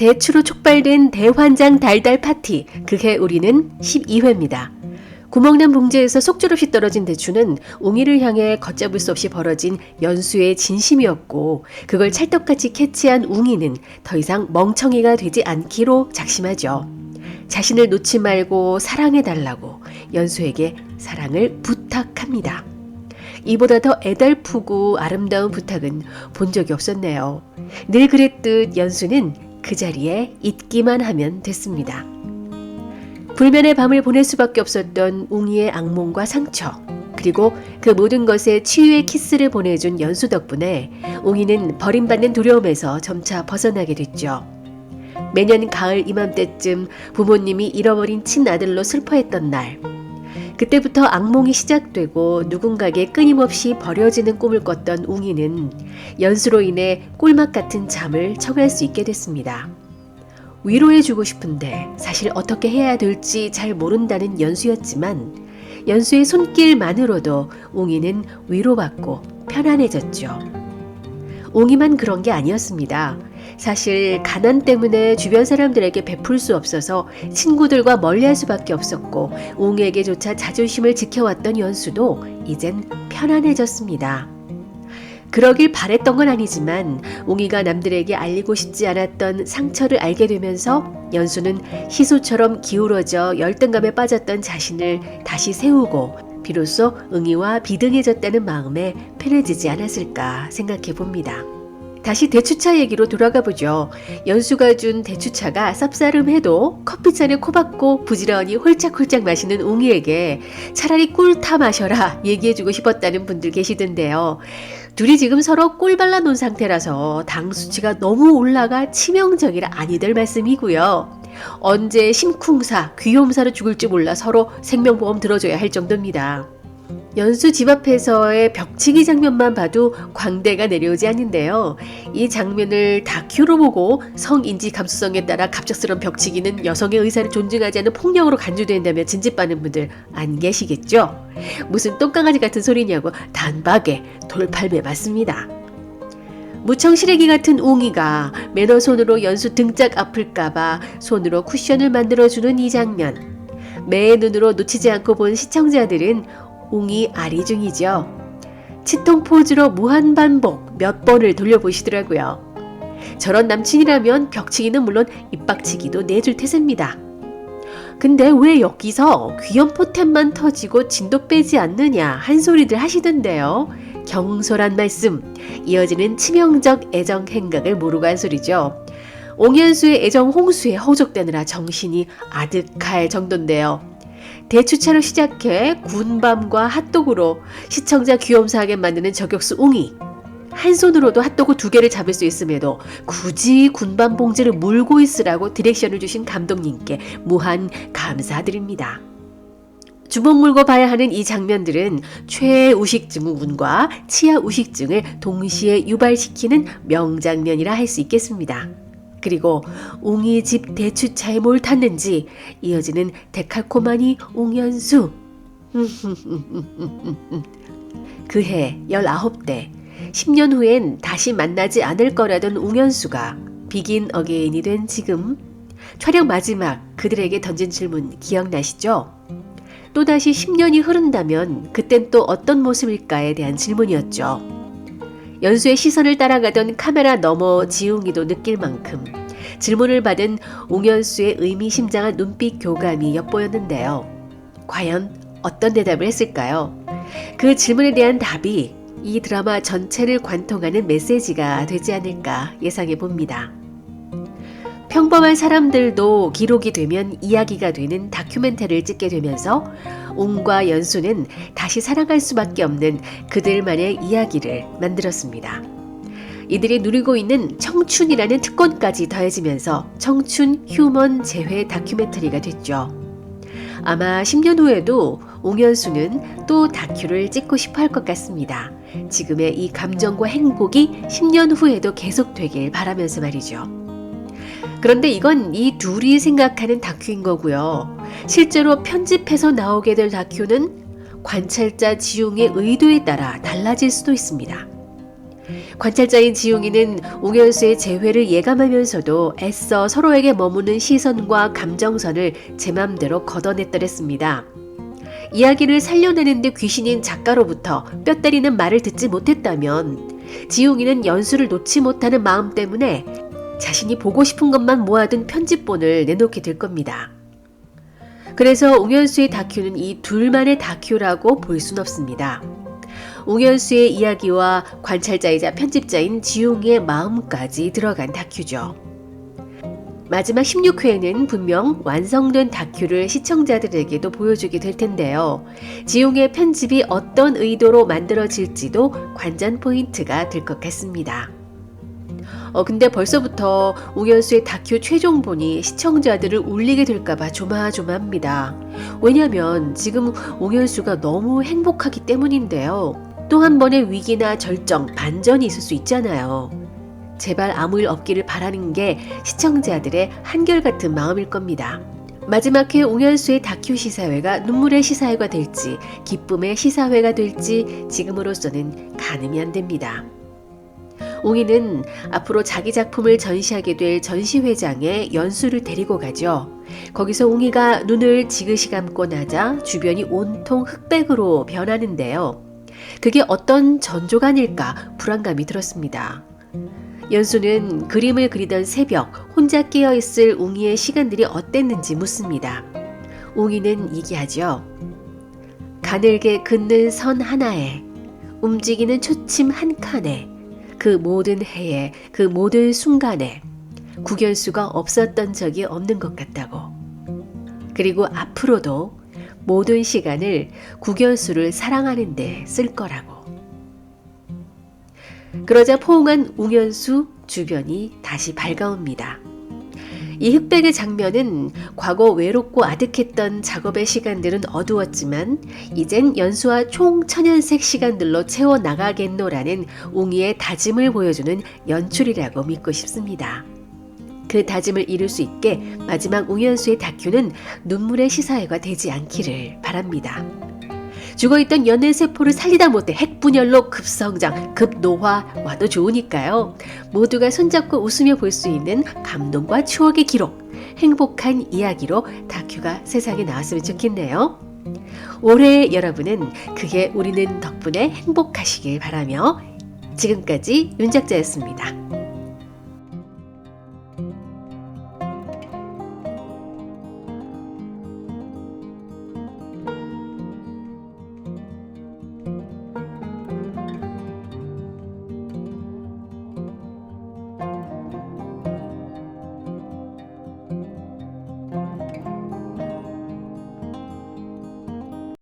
대추로 촉발된 대환장 달달 파티, 그해 우리는 12회입니다. 구멍난 봉지에서 속절없이 떨어진 대추는 웅이를 향해 걷잡을 수 없이 벌어진 연수의 진심이었고, 그걸 찰떡같이 캐치한 웅이는 더 이상 멍청이가 되지 않기로 작심하죠. 자신을 놓지 말고 사랑해달라고 연수에게 사랑을 부탁합니다. 이보다 더 애달프고 아름다운 부탁은 본 적이 없었네요. 늘 그랬듯 연수는 그 자리에 있기만 하면 됐습니다. 불면의 밤을 보낼 수밖에 없었던 웅이의 악몽과 상처, 그리고 그 모든 것에 치유의 키스를 보내준 연수 덕분에 웅이는 버림받는 두려움에서 점차 벗어나게 됐죠. 매년 가을 이맘때쯤 부모님이 잃어버린 친아들로 슬퍼했던 날, 그때부터 악몽이 시작되고 누군가에게 끊임없이 버려지는 꿈을 꿨던 웅이는 연수로 인해 꿀맛 같은 잠을 청할 수 있게 됐습니다. 위로해주고 싶은데 사실 어떻게 해야 될지 잘 모른다는 연수였지만, 연수의 손길만으로도 웅이는 위로받고 편안해졌죠. 웅이만 그런 게 아니었습니다. 사실 가난 때문에 주변 사람들에게 베풀 수 없어서 친구들과 멀리할 수밖에 없었고, 웅에게조차 자존심을 지켜왔던 연수도 이젠 편안해졌습니다. 그러길 바랬던 건 아니지만 웅이가 남들에게 알리고 싶지 않았던 상처를 알게 되면서 연수는 희소처럼 기울어져 열등감에 빠졌던 자신을 다시 세우고 비로소 웅이와 비등해졌다는 마음에 편해지지 않았을까 생각해 봅니다. 다시 대추차 얘기로 돌아가 보죠. 연수가 준 대추차가 쌉싸름해도 커피잔에 코 박고 부지런히 홀짝홀짝 마시는 웅이에게 차라리 꿀 타 마셔라 얘기해주고 싶었다는 분들 계시던데요. 둘이 지금 서로 꿀 발라놓은 상태라서 당 수치가 너무 올라가 치명적이라 아니될 말씀이고요. 언제 심쿵사, 귀염사로 죽을지 몰라 서로 생명보험 들어줘야 할 정도입니다. 연수 집 앞에서의 벽치기 장면만 봐도 광대가 내려오지 않는데요. 이 장면을 다큐로 보고 성인지 감수성에 따라 갑작스러운 벽치기는 여성의 의사를 존중하지 않는 폭력으로 간주된다며 진짓받는 분들 안 계시겠죠? 무슨 똥강아지 같은 소리냐고 단박에 돌팔매 맞습니다. 무청 시래기 같은 웅이가 매너손으로 연수 등짝 아플까봐 손으로 쿠션을 만들어주는 이 장면, 매의 눈으로 놓치지 않고 본 시청자들은 웅이 아리 중이죠. 치통 포즈로 무한반복 몇 번을 돌려보시더라고요. 저런 남친이라면 벽치기는 물론 입박치기도 내줄 태세입니다. 근데 왜 여기서 귀염포템만 터지고 진도 빼지 않느냐 한 소리들 하시던데요. 경솔한 말씀, 이어지는 치명적 애정 행각을 모르고 한 소리죠. 옹연수의 애정 홍수에 허우적대느라 정신이 아득할 정도인데요. 대추차로 시작해 군밤과 핫도그로 시청자 귀염사하게 만드는 저격수 웅이, 한 손으로도 핫도그 2개를 잡을 수 있음에도 굳이 군밤 봉지를 물고 있으라고 디렉션을 주신 감독님께 무한 감사드립니다. 주먹 물고 봐야 하는 이 장면들은 최우식증후군과 치아우식증을 동시에 유발시키는 명장면이라 할 수 있겠습니다. 그리고 웅이 집 대추차에 뭘 탔는지 이어지는 데칼코마니 웅연수. 그해 19대, 10년 후엔 다시 만나지 않을 거라던 웅연수가 비긴 어게인이 된 지금, 촬영 마지막 그들에게 던진 질문 기억나시죠? 또다시 10년이 흐른다면 그땐 또 어떤 모습일까에 대한 질문이었죠. 연수의 시선을 따라가던 카메라 너머 지웅이도 느낄 만큼 질문을 받은 웅연수의 의미심장한 눈빛 교감이 엿보였는데요. 과연 어떤 대답을 했을까요? 그 질문에 대한 답이 이 드라마 전체를 관통하는 메시지가 되지 않을까 예상해 봅니다. 평범한 사람들도 기록이 되면 이야기가 되는 다큐멘터리를 찍게 되면서 웅과 연수는 다시 사랑할 수밖에 없는 그들만의 이야기를 만들었습니다. 이들이 누리고 있는 청춘이라는 특권까지 더해지면서 청춘 휴먼 재회 다큐멘터리가 됐죠. 아마 10년 후에도 웅연수는 또 다큐를 찍고 싶어 할 것 같습니다. 지금의 이 감정과 행복이 10년 후에도 계속되길 바라면서 말이죠. 그런데 이건 이 둘이 생각하는 다큐인 거고요. 실제로 편집해서 나오게 될 다큐는 관찰자 지용의 의도에 따라 달라질 수도 있습니다. 관찰자인 지용이는 웅현수의 재회를 예감하면서도 애써 서로에게 머무는 시선과 감정선을 제 맘대로 걷어냈더랬습니다. 이야기를 살려내는데 귀신인 작가로부터 뼈 때리는 말을 듣지 못했다면 지용이는 연수를 놓지 못하는 마음 때문에 자신이 보고 싶은 것만 모아둔 편집본을 내놓게 될 겁니다. 그래서 웅현수의 다큐는 이 둘만의 다큐라고 볼 순 없습니다. 웅현수의 이야기와 관찰자이자 편집자인 지용이의 마음까지 들어간 다큐죠. 마지막 16회에는 분명 완성된 다큐를 시청자들에게도 보여주게 될 텐데요. 지용의 편집이 어떤 의도로 만들어질지도 관전 포인트가 될 것 같습니다. 근데 벌써부터 웅현수의 다큐 최종본이 시청자들을 울리게 될까봐 조마조마합니다. 왜냐면 지금 웅현수가 너무 행복하기 때문인데요. 또 한 번의 위기나 절정, 반전이 있을 수 있잖아요. 제발 아무 일 없기를 바라는 게 시청자들의 한결같은 마음일 겁니다. 마지막 회 웅현수의 다큐 시사회가 눈물의 시사회가 될지 기쁨의 시사회가 될지 지금으로서는 가늠이 안 됩니다. 웅이는 앞으로 자기 작품을 전시하게 될 전시회장에 연수를 데리고 가죠. 거기서 웅이가 눈을 지그시 감고 나자 주변이 온통 흑백으로 변하는데요. 그게 어떤 전조간일까 불안감이 들었습니다. 연수는 그림을 그리던 새벽 혼자 깨어있을 웅이의 시간들이 어땠는지 묻습니다. 웅이는 얘기하죠. 가늘게 긋는 선 하나에 움직이는 초침 한 칸에 그 모든 해에 그 모든 순간에 구견수가 없었던 적이 없는 것 같다고. 그리고 앞으로도 모든 시간을 구견수를 사랑하는 데 쓸 거라고. 그러자 포옹한 웅현수 주변이 다시 밝아옵니다. 이 흑백의 장면은 과거 외롭고 아득했던 작업의 시간들은 어두웠지만 이젠 연수와 총 천연색 시간들로 채워나가겠노라는 웅이의 다짐을 보여주는 연출이라고 믿고 싶습니다. 그 다짐을 이룰 수 있게 마지막 웅현수의 다큐는 눈물의 시사회가 되지 않기를 바랍니다. 죽어있던 연애세포를 살리다 못해 핵분열로 급성장, 급노화 와도 좋으니까요. 모두가 손잡고 웃으며 볼 수 있는 감동과 추억의 기록, 행복한 이야기로 다큐가 세상에 나왔으면 좋겠네요. 올해 여러분은 그게 우리는 덕분에 행복하시길 바라며 지금까지 윤작자였습니다.